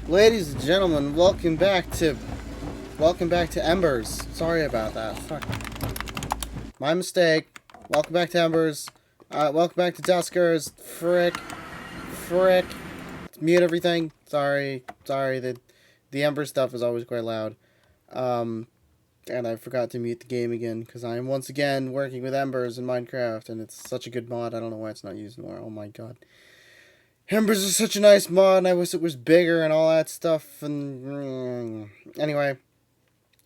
Ladies and gentlemen, welcome back to Embers. Sorry about that. Fuck. My mistake. Welcome back to Embers. Welcome back to Duskers. Frick. Let's mute everything. Sorry. The Ember stuff is always quite loud. And I forgot to mute the game again because I am once again working with Embers in Minecraft, and it's such a good mod. I don't know why it's not used more. Oh my god. Embers is such a nice mod, and I wish it was bigger and all that stuff. And anyway,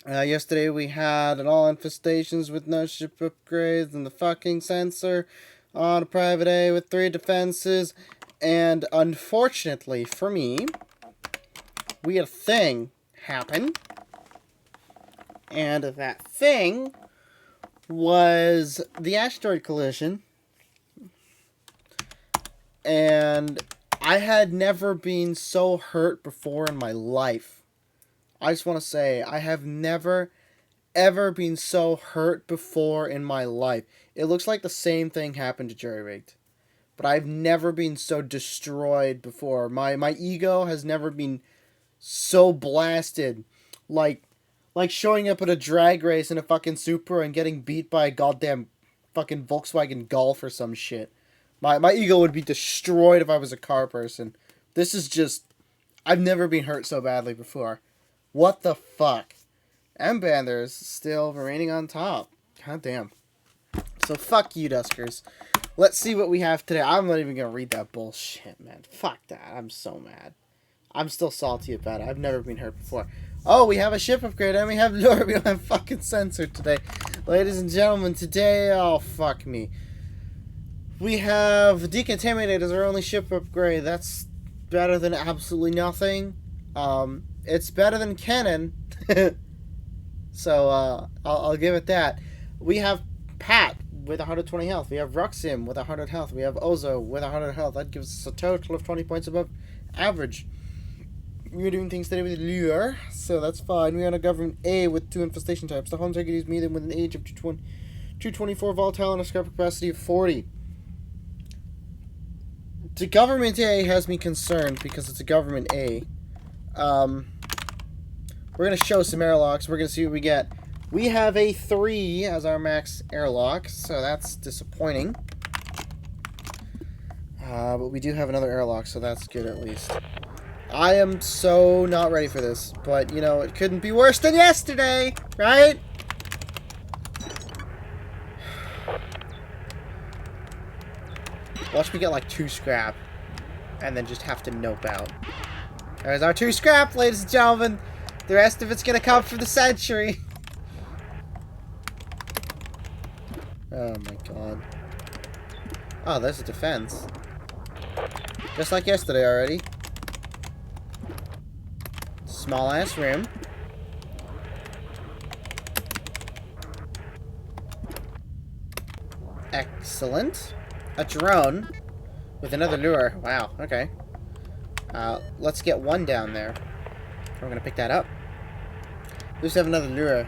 yesterday we had an all infestations with no ship upgrades and the fucking sensor on a private A with 3 defenses. And unfortunately for me, we had a thing happen. And that thing was the asteroid collision. And I had never been so hurt before in my life. I just want to say, I have never, ever been so hurt before in my life. It looks like the same thing happened to Jerry Rigged. But I've never been so destroyed before. My ego has never been so blasted. Like showing up at a drag race in a fucking Supra and getting beat by a goddamn fucking Volkswagen Golf or some shit. My ego would be destroyed if I was a car person. This is just... I've never been hurt so badly before. What the fuck? M-Banders still remaining on top. God damn. So fuck you, Duskers. Let's see what we have today. I'm not even gonna read that bullshit, man. Fuck that. I'm so mad. I'm still salty about it. I've never been hurt before. Oh, we have a ship upgrade and we have lure. We don't have fucking sensor today. Ladies and gentlemen, today... Oh, fuck me. We have Decontaminated as our only ship upgrade. That's better than absolutely nothing. It's better than Cannon. So, I'll give it that. We have Pat with 120 health. We have Ruxim with 100 health. We have Ozo with 100 health. That gives us a total of 20 points above average. We're doing things today with Lure, so that's fine. We're on a government A with 2 infestation types. The home target is medium with an age of 224 volatile and a scrap capacity of 40. The government A has me concerned because it's a government A. We're going to show some airlocks. We're going to see what we get. We have a 3 as our max airlock, so that's disappointing. But we do have another airlock, so that's good at least. I am so not ready for this, but, you know, it couldn't be worse than yesterday, right? Watch me get like 2 scrap, and then just have to nope out. There's our 2 scrap, ladies and gentlemen. The rest of it's gonna come for the century. Oh my god. Oh, there's a defense. Just like yesterday already. Small ass room. Excellent. A drone with another lure. Wow, okay. Let's get 1 down there. We're gonna pick that up. We just have another lure.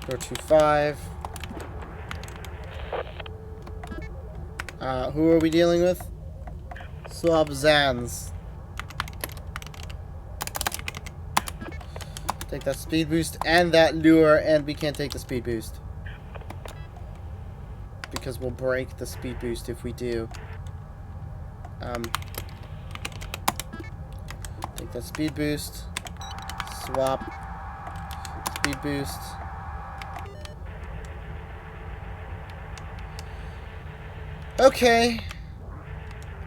425. Who are we dealing with? Swab Zans. Take that speed boost and that lure, and we can't take the speed boost. Because we'll break the speed boost if we do. Take that speed boost. Swap. Speed boost. Okay.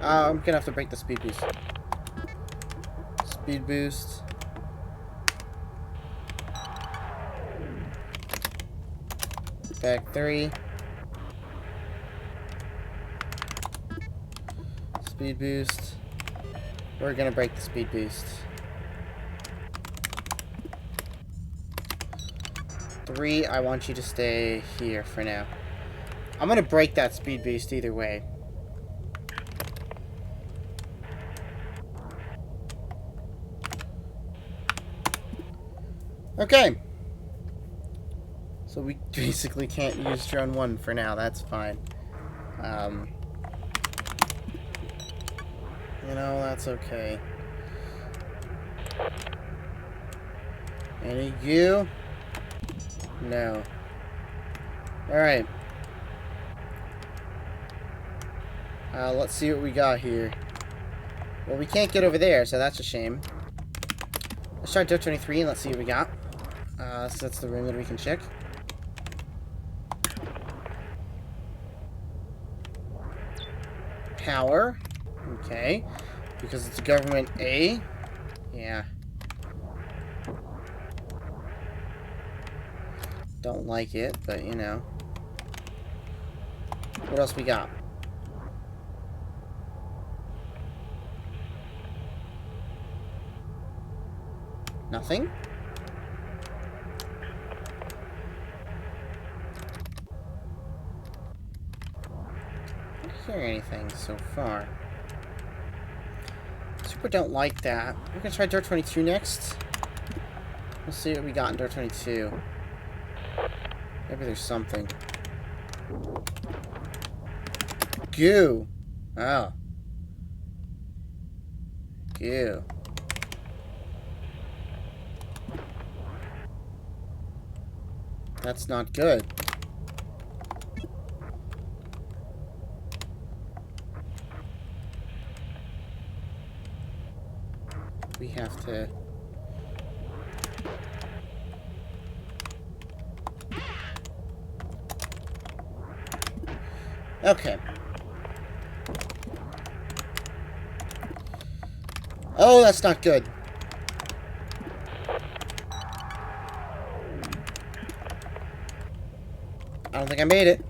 I'm gonna have to break the speed boost. Speed boost. Back 3. Speed boost. We're gonna break the speed boost. 3, I want you to stay here for now. I'm gonna break that speed boost either way. Okay. So we basically can't use drone 1 for now. That's fine. You know, that's okay. Any you? No. Alright. Let's see what we got here. Well, we can't get over there, so that's a shame. Let's try door 23 and let's see what we got. So that's the room that we can check. Power. Okay. Because it's a government A. Yeah. Don't like it, but you know. What else we got? Nothing? I don't hear anything so far. Super don't like that. We're gonna try door 22 next. We'll see what we got in door 22. Maybe there's something. Goo! Oh. Goo. That's not good. We have to... Okay. Oh, that's not good. I don't think I made it.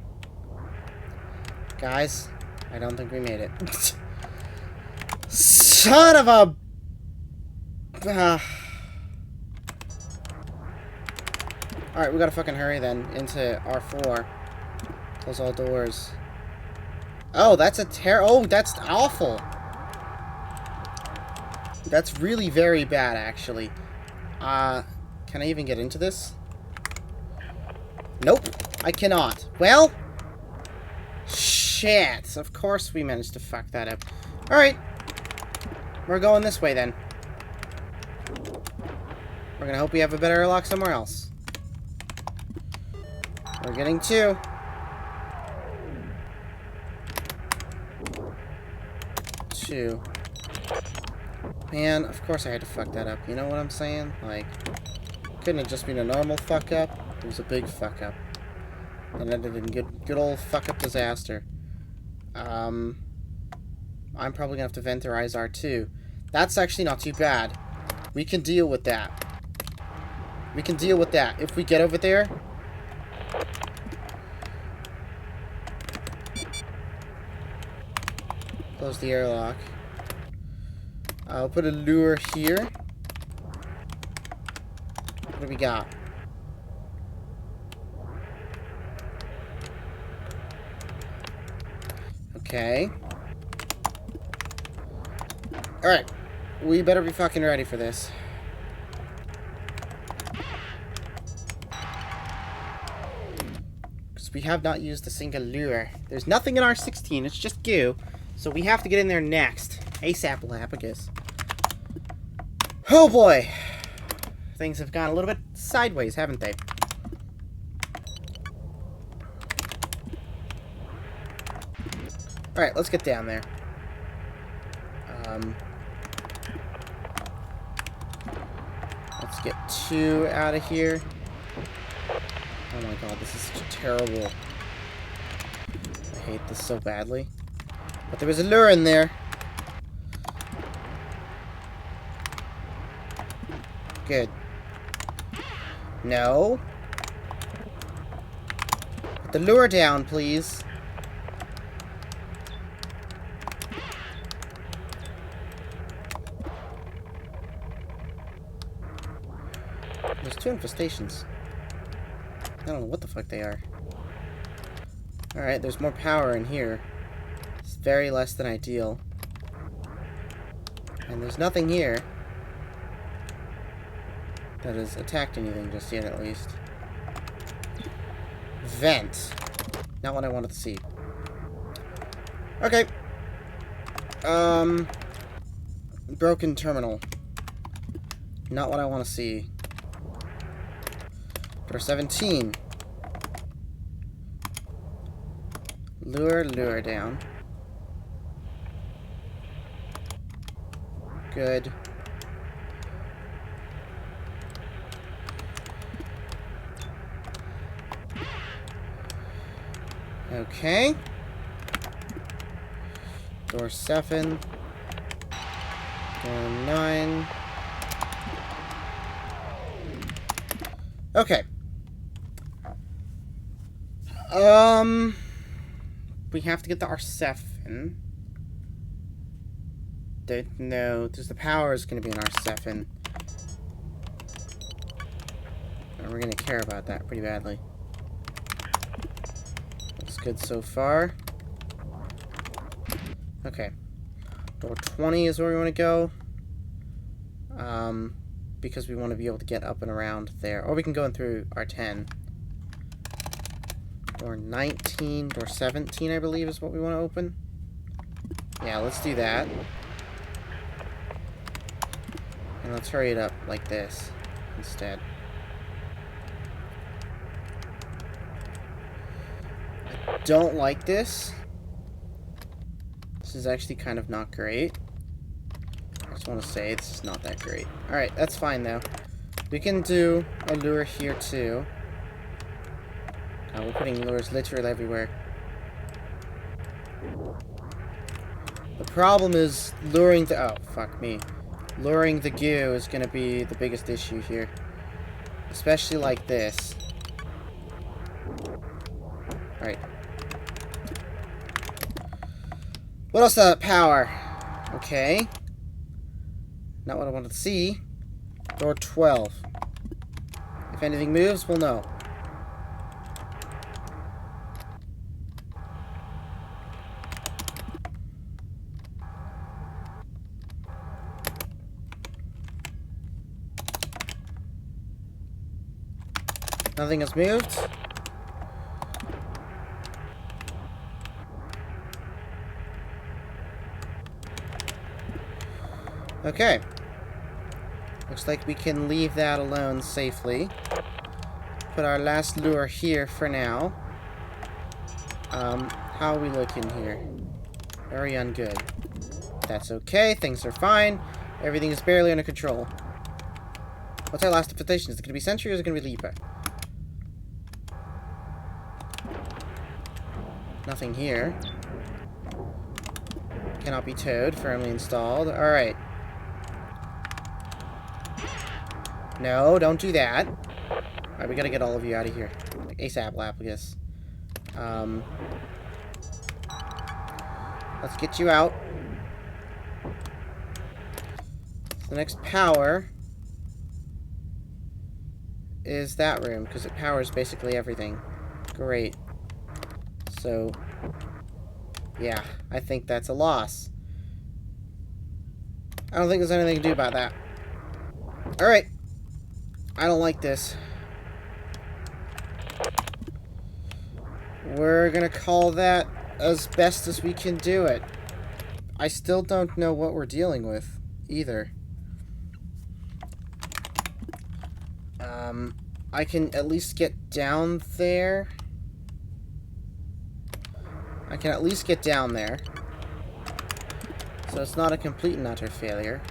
Guys, I don't think we made it. Son of a... Alright, we gotta fucking hurry then into R4. Close all doors. Oh, that's a oh, that's awful. That's really very bad, actually. Can I even get into this? Nope, I cannot. Well, shit. Of course we managed to fuck that up. Alright. We're going this way, then. We're gonna hope we have a better airlock somewhere else. We're getting 2. Man, of course I had to fuck that up. You know what I'm saying? Like, couldn't have just been a normal fuck up. It was a big fuck up. And ended in good old fuck up disaster. I'm probably gonna have to ventorize R2. That's actually not too bad. We can deal with that. We can deal with that. If we get over there... Close the airlock. I'll put a lure here. What do we got? Okay. Alright. We better be fucking ready for this. Because we have not used a single lure. There's nothing in R16, it's just goo. So we have to get in there next. ASAP-lapicus. Oh boy! Things have gone a little bit sideways, haven't they? Alright, let's get down there. Let's get 2 out of here. Oh my god, this is such a terrible... I hate this so badly. But there was a lure in there. Good. No. Put the lure down, please. There's 2 infestations. I don't know what the fuck they are. Alright, there's more power in here. It's very less than ideal. And there's nothing here that has attacked anything just yet, at least. Vent. Not what I wanted to see. Okay. Broken terminal. Not what I want to see. Door 17. Lure down. Good. Okay. Door 7. Door 9. Okay. We have to get the R7. No, there's the power is going to be an R7. And we're going to care about that pretty badly. Looks good so far. Okay. Door 20 is where we want to go. Because we want to be able to get up and around there. Or we can go in through R10. Door 19, door 17, I believe, is what we want to open. Yeah, let's do that. And let's hurry it up like this instead. I don't like this. This is actually kind of not great. I just want to say this is not that great. Alright, that's fine though. We can do a lure here too. We're putting lures literally everywhere. The problem is luring the... Oh, fuck me. Luring the goo is going to be the biggest issue here. Especially like this. Alright. What else? Power. Okay. Not what I wanted to see. Door 12. If anything moves, we'll know. Nothing has moved. Okay. Looks like we can leave that alone safely. Put our last lure here for now. How are we looking here? Very ungood. That's okay. Things are fine. Everything is barely under control. What's our last infestation? Is it going to be Sentry or is it going to be Leaper? Nothing here. Cannot be towed. Firmly installed. Alright. No, don't do that. Alright, we gotta get all of you out of here. Like ASAP lap, I guess. Let's get you out. So the next power is that room, because it powers basically everything. Great. So, yeah, I think that's a loss. I don't think there's anything to do about that. Alright. I don't like this. We're gonna call that as best as we can do it. I still don't know what we're dealing with, either. I can at least get down there. I can at least get down there. So it's not a complete and utter failure.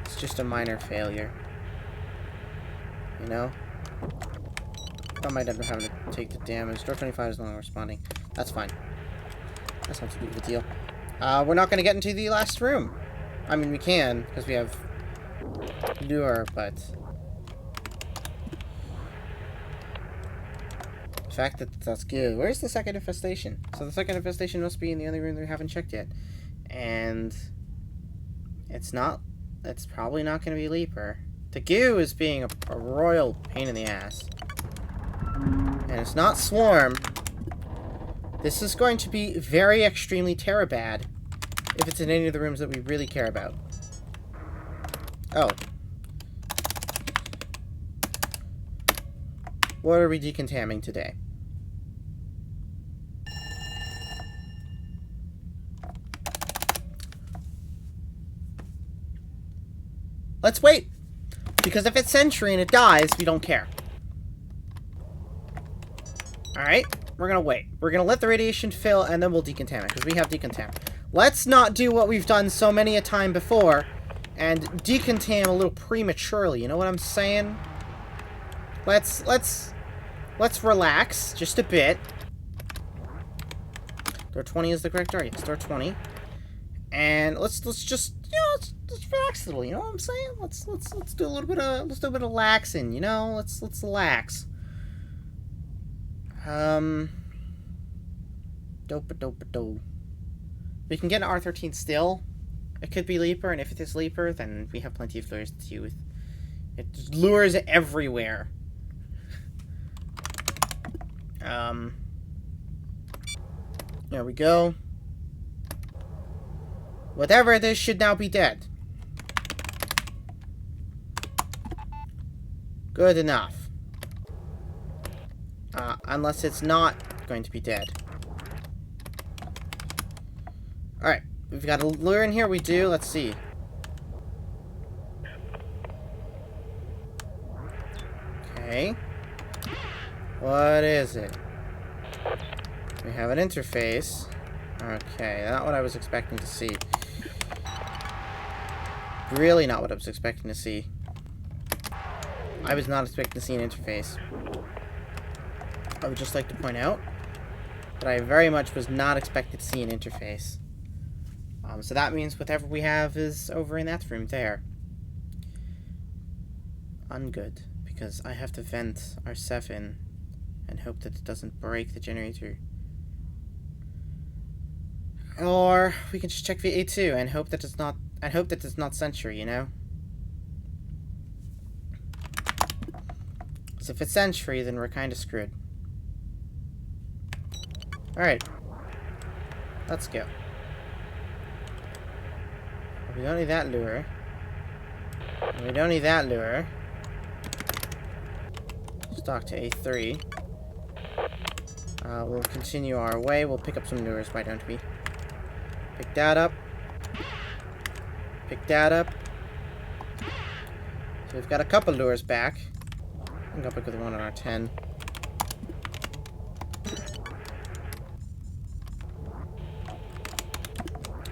It's just a minor failure. You know? I might end up having to take the damage. Door 25 is no longer responding. That's fine. That's not too big of a deal. We're not going to get into the last room. I mean, we can, because we have lure, but... the fact that that's good. Where's the second infestation? So the second infestation must be in the other room that we haven't checked yet. And... it's not... it's probably not going to be Leaper. The goo is being a royal pain in the ass. And it's not Swarm. This is going to be very extremely Terrabad if it's in any of the rooms that we really care about. Oh. What are we decontaminating today? Let's wait. Because if it's sentry and it dies, we don't care. Alright, we're gonna wait. We're gonna let the radiation fill, and then we'll decontaminate, because we have decontam. Let's not do what we've done so many a time before, and decontam a little prematurely, you know what I'm saying? Let's relax, just a bit. Door 20 is the correct door, yes, door 20. And let's just, you know, let's relax a little, you know what I'm saying? Let's do a little bit of, let's do a bit of laxing, you know? Let's relax. Dope-a-dope-a-dope. We can get an R13 still. It could be Leaper, and if it is Leaper, then we have plenty of lures to use. It lures everywhere. There we go. Whatever it is should now be dead. Good enough. Unless it's not going to be dead. Alright, we've got a lure in here, we do. Let's see. Okay. What is it? We have an interface. Okay, not what I was expecting to see. Really not what I was expecting to see. I was not expecting to see an interface. I would just like to point out that I very much was not expected to see an interface. So that means whatever we have is over in that room there. Ungood, because I have to vent our 7 and hope that it doesn't break the generator. Or we can just check VA2 and hope that it's not, Sentry, you know? Because if it's Sentry, then we're kind of screwed. Alright. Let's go. We don't need that lure. We don't need that lure. Stock to A3. We'll continue our way. We'll pick up some lures, why don't we? Pick that up. Pick that up. So we've got a couple lures back. I'm gonna pick up the one on our 10.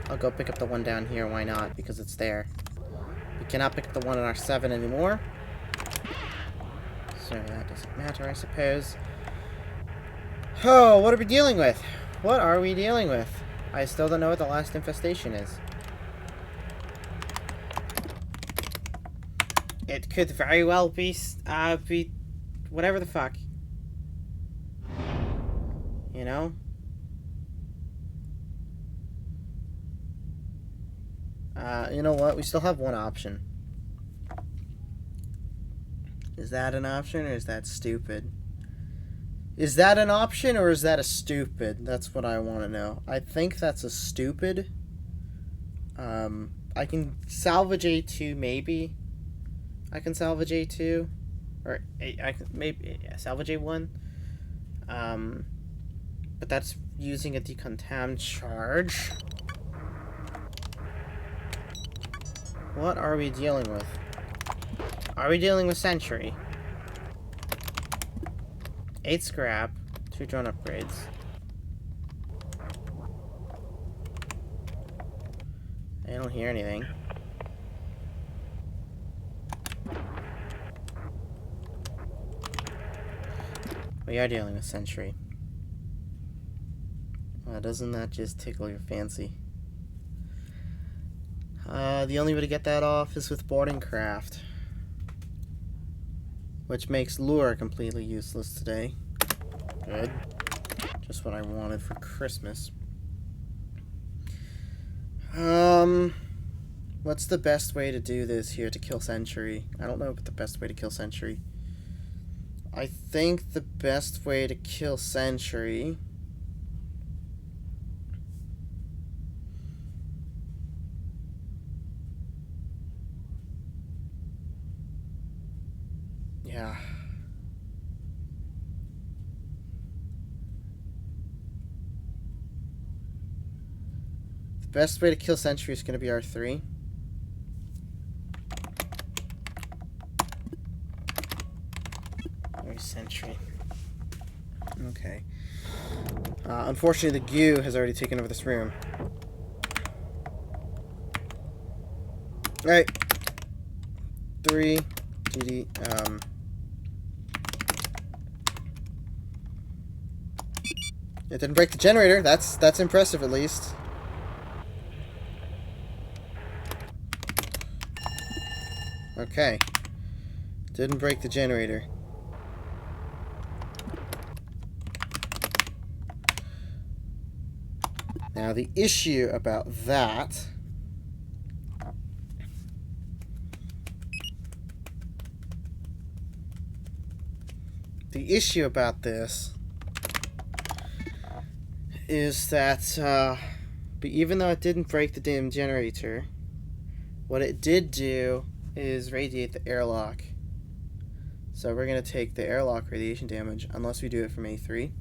I'll go pick up the one down here, why not? Because it's there. We cannot pick up the one on our 7 anymore. So that doesn't matter, I suppose. Oh, what are we dealing with? What are we dealing with? I still don't know what the last infestation is. It could very well be whatever the fuck. You know? You know what? We still have one option. Is that an option, or is that stupid? Is that an option, or is that a stupid? That's what I want to know. I think that's a stupid. I can salvage A2, maybe. I can salvage A2. Or, I can maybe salvage A1. But that's using a decontam charge. What are we dealing with? Are we dealing with Sentry? 8 scrap, 2 drone upgrades. I don't hear anything. We are dealing with Sentry. Doesn't that just tickle your fancy? The only way to get that off is with boarding craft. Which makes lure completely useless today. Good. Just what I wanted for Christmas. What's the best way to do this here to kill Sentry? I don't know what the best way to kill Sentry. I think the best way to kill Sentry... Yeah. The best way to kill Sentry is going to be R3. sentry. Okay. Unfortunately, the goo has already taken over this room. Alright. 3. DD. It didn't break the generator. That's impressive, at least. Okay. Didn't break the generator. Now, the issue about that... The issue about this is that, but even though it didn't break the damn generator, what it did do is radiate the airlock. So we're going to take the airlock radiation damage, unless we do it from A3.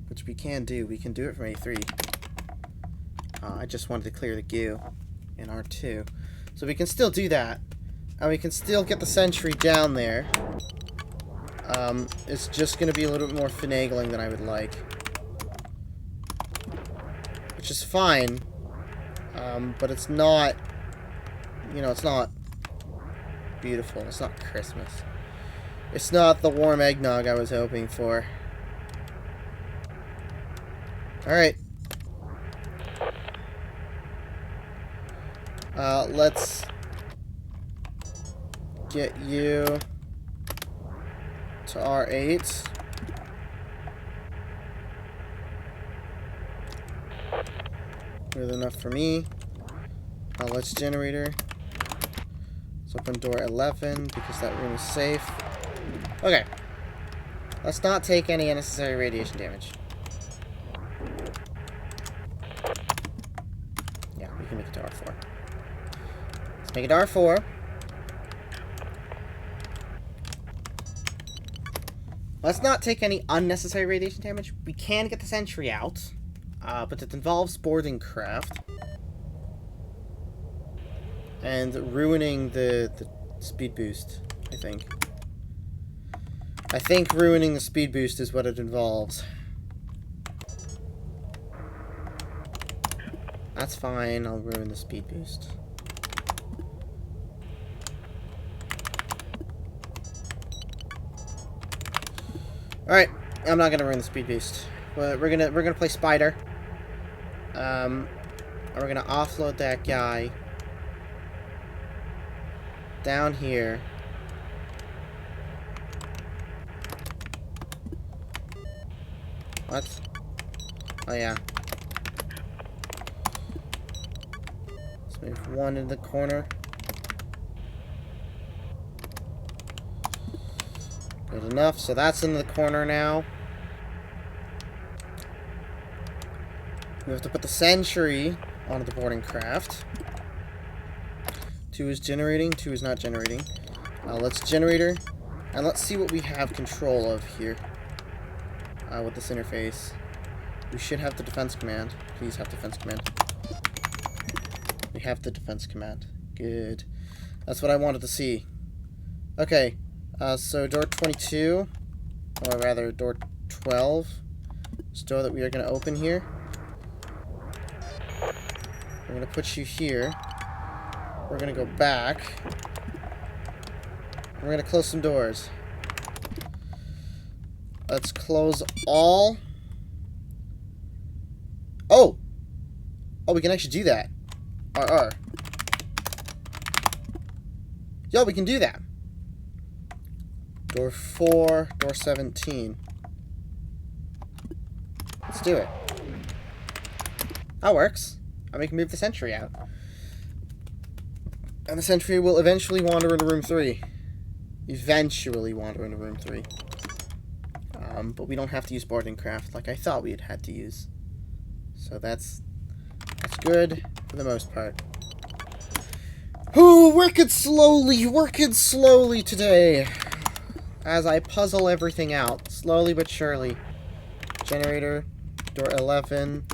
Which we can do. We can do it from A3. I just wanted to clear the goo in R2. So we can still do that. And we can still get the sentry down there. It's just going to be a little bit more finagling than I would like. Which is fine. But it's not... You know, it's not beautiful. It's not Christmas. It's not the warm eggnog I was hoping for. Alright. Let's get you to R8. Good enough for me. Let's generator. Let's open door 11 because that room is safe. Okay. Let's not take any unnecessary radiation damage. Yeah, we can make it to R4. Let's make it to R4. Let's not take any unnecessary radiation damage. We can get the sentry out, but it involves boarding craft. And ruining the speed boost, I think. I think ruining the speed boost is what it involves. That's fine, I'll ruin the speed boost. Alright, I'm not gonna ruin the speed boost. But we're gonna play Spider. And we're gonna offload that guy down here. What? Oh yeah. Let's move one in the corner. Good enough. So that's in the corner now. We have to put the sentry onto the boarding craft. 2 is generating, 2 is not generating. Let's generator, and let's see what we have control of here with this interface. We should have the defense command. Please have defense command. We have the defense command. Good. That's what I wanted to see. Okay, so door 22, or rather door 12, is the door that we are going to open here. We're going to put you here. We're going to go back. We're going to close some doors. Let's close all. Oh! Oh, we can actually do that. RR. Yo, we can do that. Door 4, door 17. Let's do it. That works. And we can move the sentry out. And the sentry will eventually wander into room 3. Eventually wander into room 3. But we don't have to use boarding craft like I thought we had to use. So that's good for the most part. Ooh, working slowly today. As I puzzle everything out, slowly but surely. Generator, door 11.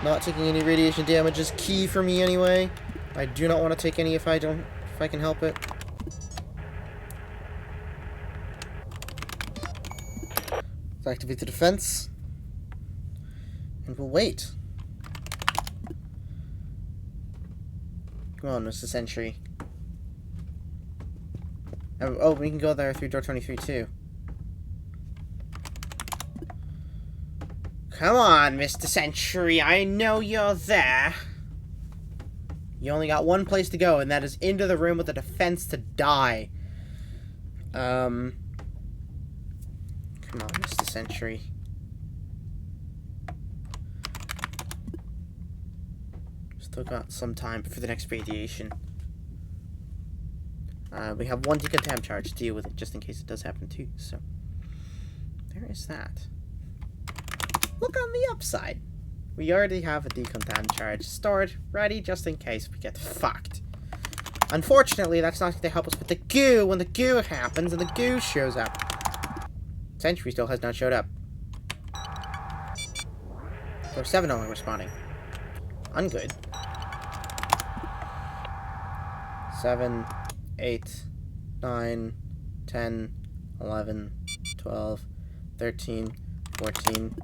Not taking any radiation damage is key for me anyway. I do not want to take any if I can help it. Activate the defense. And we'll wait. Come on, Mr. Sentry. Oh, we can go there through door 23 too. Come on, Mr. Sentry, I know you're there. You only got one place to go, and that is into the room with the defense to die. Come on, Mr. Sentry. Still got some time for the next radiation. We have one decontam charge to deal with it, just in case it does happen too, so... There is that. Look on the upside. We already have a decontam charge stored, ready, just in case we get fucked. Unfortunately, that's not going to help us with the goo when the goo happens and the goo shows up. Sentry still has not showed up. Door 7 only responding. Ungood. 7, 8, 9, 10, 11, 12, 13, 14.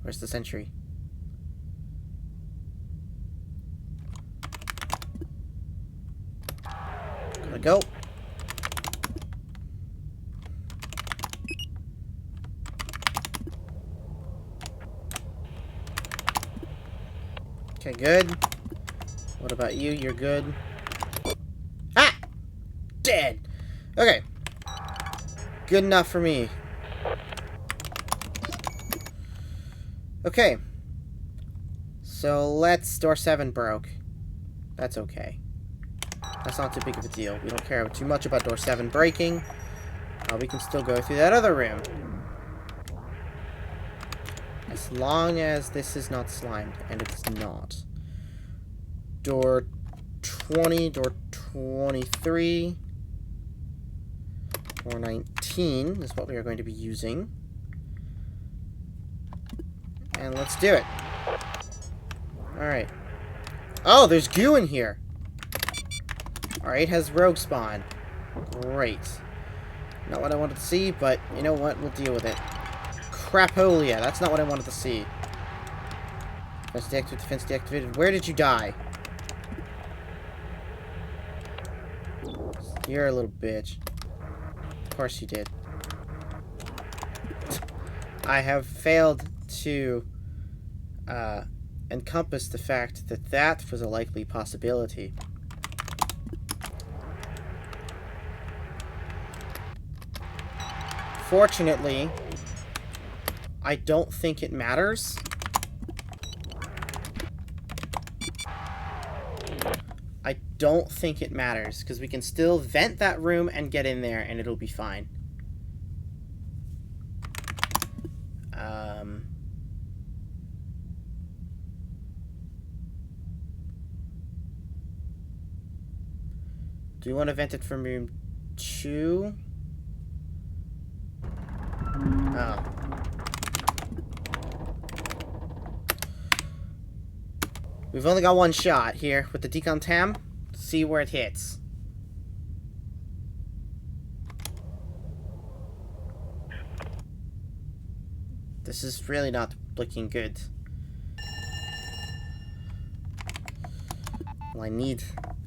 Where's the sentry? Gotta go. Okay, good. What about you? You're good. Ah! Dead! Okay. Good enough for me. Okay. So let's... Door 7 broke. That's okay. That's not too big of a deal. We don't care too much about door 7 breaking. We can still go through that other room. As long as this is not slimed, and it's not. Door 20, door 23, door 19 is what we are going to be using. And let's do it. Alright. Oh, there's goo in here. Alright, has rogue spawn. Great. Not what I wanted to see, but you know what? We'll deal with it. Crapolia. That's not what I wanted to see. Defense deactivated. Defense deactivated. Where did you die? You're a little bitch. Of course you did. I have failed to encompass the fact that that was a likely possibility. Fortunately, I don't think it matters. I don't think it matters, because we can still vent that room and get in there, and it'll be fine. Do we want to vent it from room 2? Oh. We've only got one shot here with the decontam. See where it hits. This is really not looking good. Well,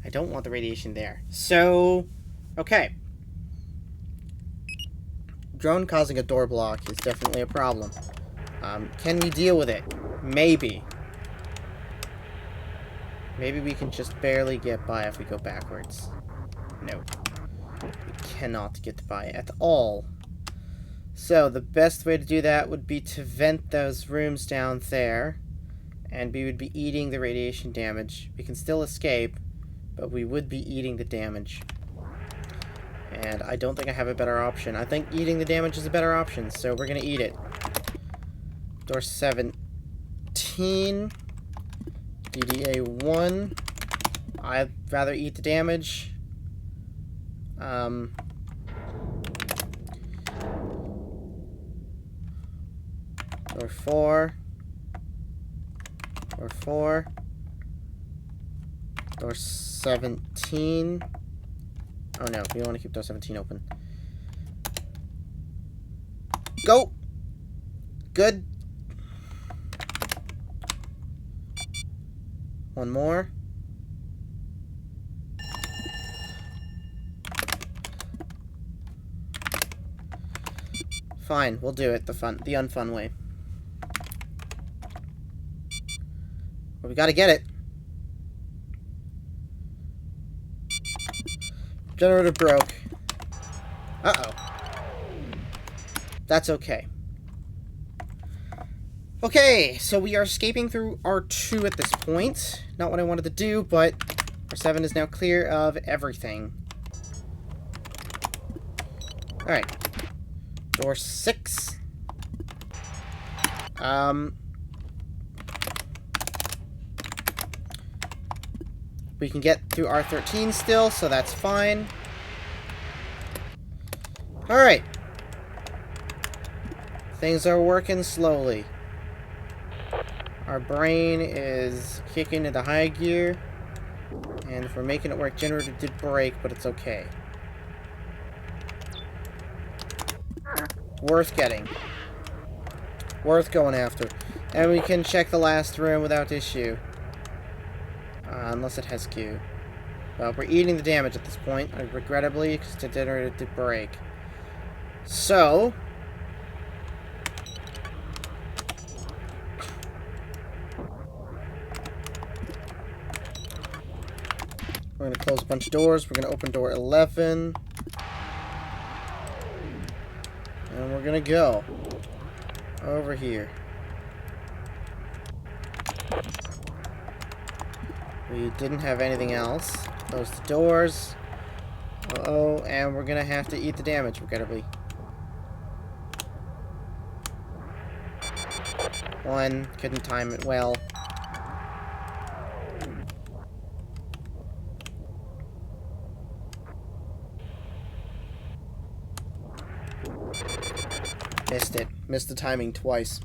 I don't want the radiation there. So, okay. Drone causing a door block is definitely a problem. Can we deal with it? Maybe. Maybe we can just barely get by if we go backwards. No. We cannot get by at all. So, the best way to do that would be to vent those rooms down there. And we would be eating the radiation damage. We can still escape, but we would be eating the damage. And I don't think I have a better option. I think eating the damage is a better option, so we're gonna eat it. Door 17. DDA 1. I'd rather eat the damage. Door 4. Door 4. Door 17. Oh no, we don't want to keep door 17 open. Go! Good. One more. Fine, we'll do it the unfun way. But we gotta get it. Generator broke. Uh-oh. That's okay. Okay, so we are escaping through R2 at this point. Not what I wanted to do, but R7 is now clear of everything. Alright. Door 6. We can get through R13 still, so that's fine. Alright. Things are working slowly. Our brain is kicking into high gear. And if we're making it work, generator did break, but it's okay. Worth getting. Worth going after. And we can check the last room without issue. Unless it has Q. Well, we're eating the damage at this point, regrettably, because the generator did break. So... we're going to close a bunch of doors. We're going to open door 11. And we're going to go over here. We didn't have anything else. Close the doors. Uh-oh, and we're gonna have to eat the damage, regrettably. One, couldn't time it well. Missed it. Missed the timing twice.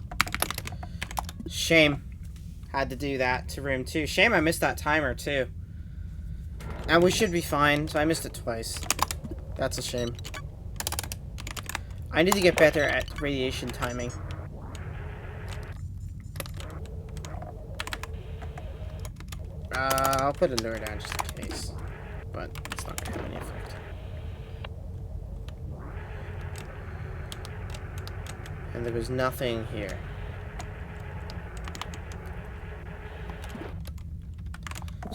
Shame. Had to do that to room 2. Shame I missed that timer, too. And we should be fine, so I missed it twice. That's a shame. I need to get better at radiation timing. I'll put a lure down just in case. But it's not going to have any effect. And there was nothing here.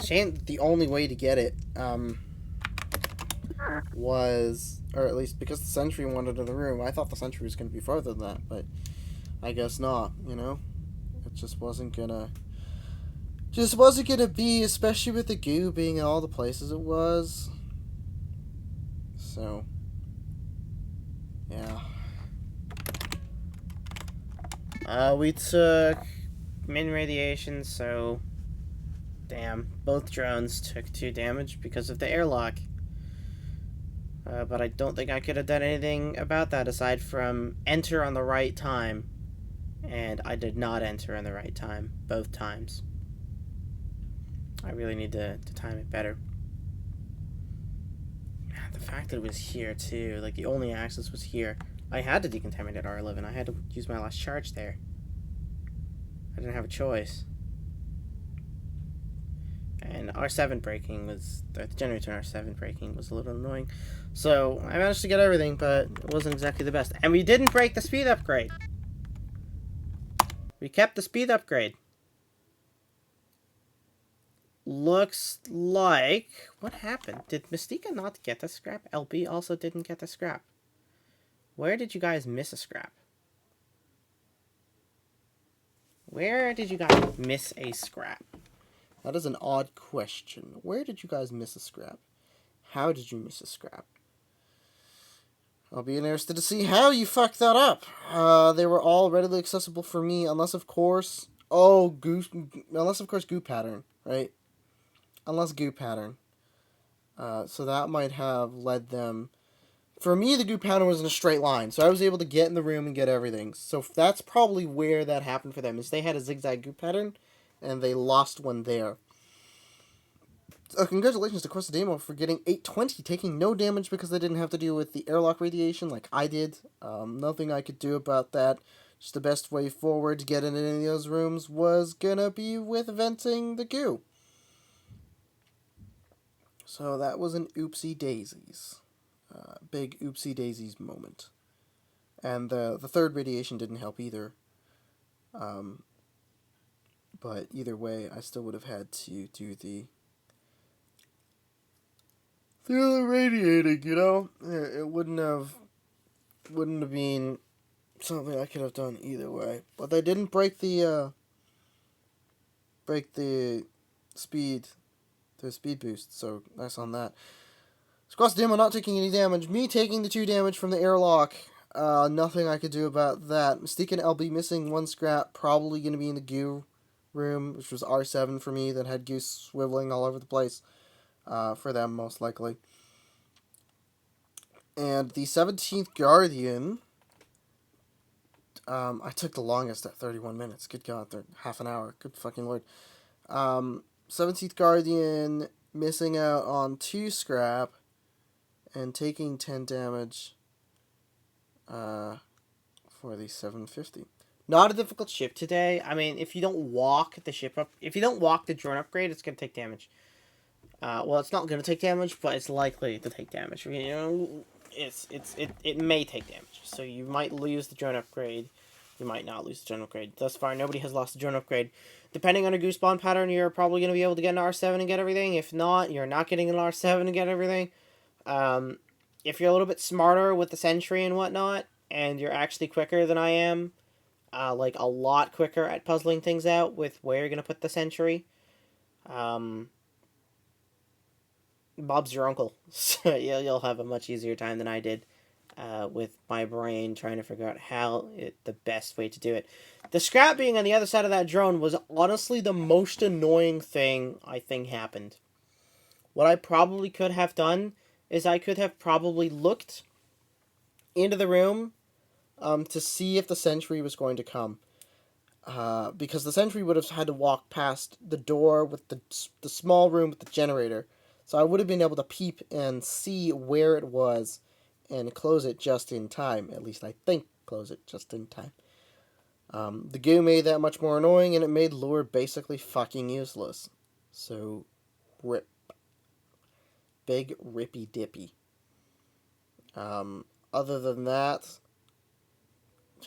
Shame the only way to get it, was, or at least because the sentry wanted in the room. I thought the sentry was going to be farther than that, but I guess not, you know? It just wasn't gonna be, especially with the goo being in all the places it was. So, yeah. We took min radiation, so damn, both drones took 2 damage because of the airlock. But I don't think I could have done anything about that aside from enter on the right time. And I did not enter on the right time, both times. I really need to time it better. The fact that it was here, too, like the only access was here. I had to decontaminate R11. I had to use my last charge there. I didn't have a choice. And R7 breaking was, the generator R7 breaking was a little annoying. So, I managed to get everything, but it wasn't exactly the best. And we didn't break the speed upgrade. We kept the speed upgrade. Looks like... what happened? Did Mystica not get the scrap? LB also didn't get the scrap. Where did you guys miss a scrap? Where did you guys miss a scrap? That is an odd question. Where did you guys miss a scrap? How did you miss a scrap? I'll be interested to see how you fucked that up. They were all readily accessible for me, unless of course... oh, unless of course goo pattern, right? Unless goo pattern. So that might have led them... for me, the goo pattern was in a straight line, so I was able to get in the room and get everything. So that's probably where that happened for them, is they had a zigzag goo pattern, and they lost one there. Congratulations to Course Demo for getting 820, taking no damage because they didn't have to deal with the airlock radiation like I did. Nothing I could do about that. Just the best way forward to get in any of those rooms was gonna be with venting the goo. So that was an oopsie daisies. Big oopsie daisies moment. And the third radiation didn't help either. But either way, I still would have had to do the radiating, you know? It wouldn't have been something I could have done either way. But they didn't break the speed boost, so nice on that. Squat's Demo not taking any damage. Me taking the 2 damage from the airlock. Nothing I could do about that. Mystique and LB missing 1 scrap. Probably going to be in the goo room, which was R7 for me, that had goose swiveling all over the place. For them, most likely. And the 17th Guardian, I took the longest at 31 minutes. Good God, half an hour. Good fucking lord. 17th Guardian missing out on 2 scrap and taking 10 damage for the 750. Not a difficult ship today. I mean, if you don't walk the ship up, if you don't walk the drone upgrade, it's going to take damage. Well, it's not going to take damage, but it's likely to take damage. You know, it may take damage. So you might lose the drone upgrade. You might not lose the drone upgrade. Thus far, nobody has lost the drone upgrade. Depending on a goose spawn pattern, you're probably going to be able to get an R7 and get everything. If not, you're not getting an R7 and get everything. If you're a little bit smarter with the sentry and whatnot, and you're actually quicker than I am, like a lot quicker at puzzling things out with where you're going to put the sentry, Bob's your uncle. So you'll have a much easier time than I did with my brain trying to figure out the best way to do it. The scrap being on the other side of that drone was honestly the most annoying thing I think happened. What I probably could have done is I could have probably looked into the room to see if the sentry was going to come. Because the sentry would have had to walk past the door with the small room with the generator. So I would have been able to peep and see where it was and close it just in time. At least I think close it just in time. The goo made that much more annoying, and it made lure basically fucking useless. So, rip. Big rippy dippy. Other than that,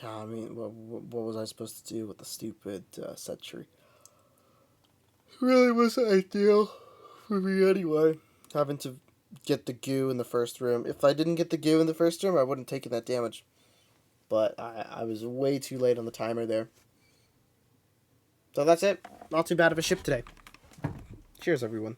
I mean, what was I supposed to do with the stupid sentry? It really wasn't ideal for me anyway, having to get the goo in the first room. If I didn't get the goo in the first room, I wouldn't take that damage. But I was way too late on the timer there. So that's it. Not too bad of a ship today. Cheers, everyone.